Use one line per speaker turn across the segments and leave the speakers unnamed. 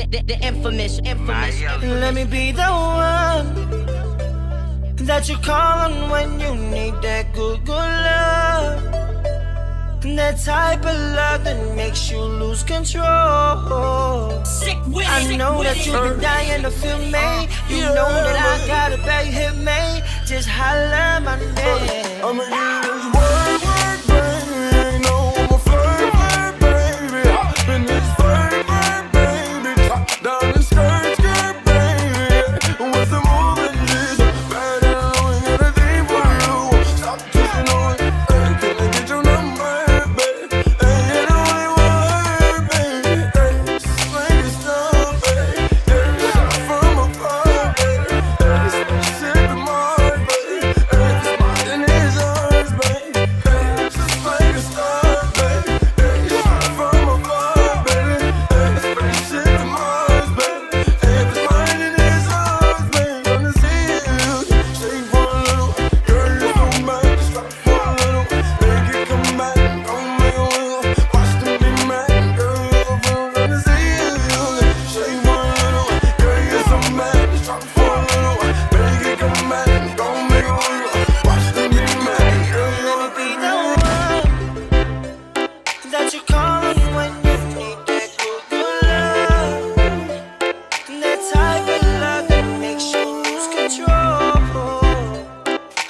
the infamous.
Let me be the one that you call on when you need that good love. That type of love that makes you lose control. I know that you've been dying to feel me. You know that I got a bad hit me. Just holla my name.
I'ma give you this word, baby. No, I'm a flirt, baby. In this flirt, baby. Top down and skirt, baby. What's the movement? This bad and we got a thing for you. Stop kissing on it. Hey, can I get your number, baby? Hey, you know you want her, baby. Hey, just like it's done, baby. Hey, shot from above, baby. Hey, sip the mark, baby. Hey, this mine is ours, baby. Hey, just like it's done, baby. Hey, shot from above, baby. Hey, sip the mark, baby. Hey, this mine is ours, baby. Wanna see you shake for a little. Girl, you so mad, just stop for a little. Make it come back, don't make a wiggle. Watch them be mad, girl, you so fun. Wanna see you shake for a little. Girl, you so mad, just stop for a little. Make it come back, don't make a wiggle. Watch them be mad, girl, you
Let me be the one that you call on when you need that good love. That type of love that makes you lose control.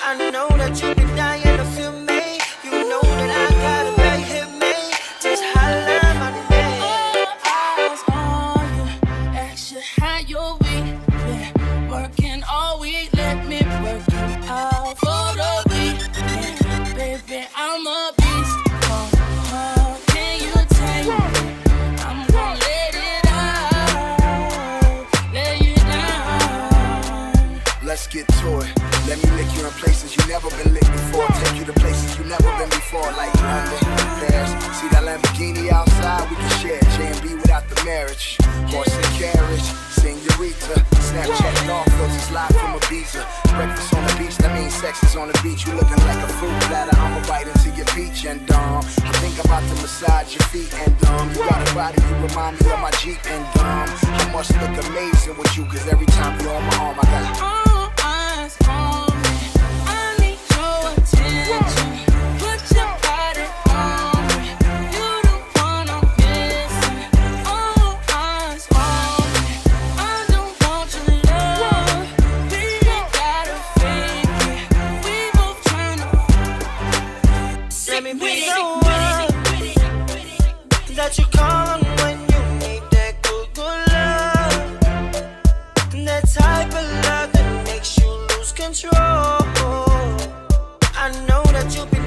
I know that you've been dying to feel me. You know that I got a bad hit me. Just holla my name.
Eyes on you, ask you how your week been. Working all week, let me work you out for the weekend. Baby, I'm a beast. Can you take me? I'm gonna let it out, lay you down.
Let's get to it. Let me lick you in places you never been licked before. Take you to places you never been before, like London, Paris. See that Lamborghini outside? We can share J&B without the marriage. Horse and carriage, senorita. Snapchatting off filters live from Ibiza. Breakfast on the beach, that means sex is on the beach. You looking like a fruit platter, I'ma bite into your peach. And I think about to massage your feet. And you got a body, you remind me of my Jeep. And I must look amazing with you, cause every time you're on my arm, I got
All eyes on me, I need your attention. Put your body on me, you the one I'm missing. All eyes on me, I don't want your love. We ain't gotta fake it, we both tryna.
Let me be the one that you call on when you need that good love. That type of love that makes you lose control. I know that you'll be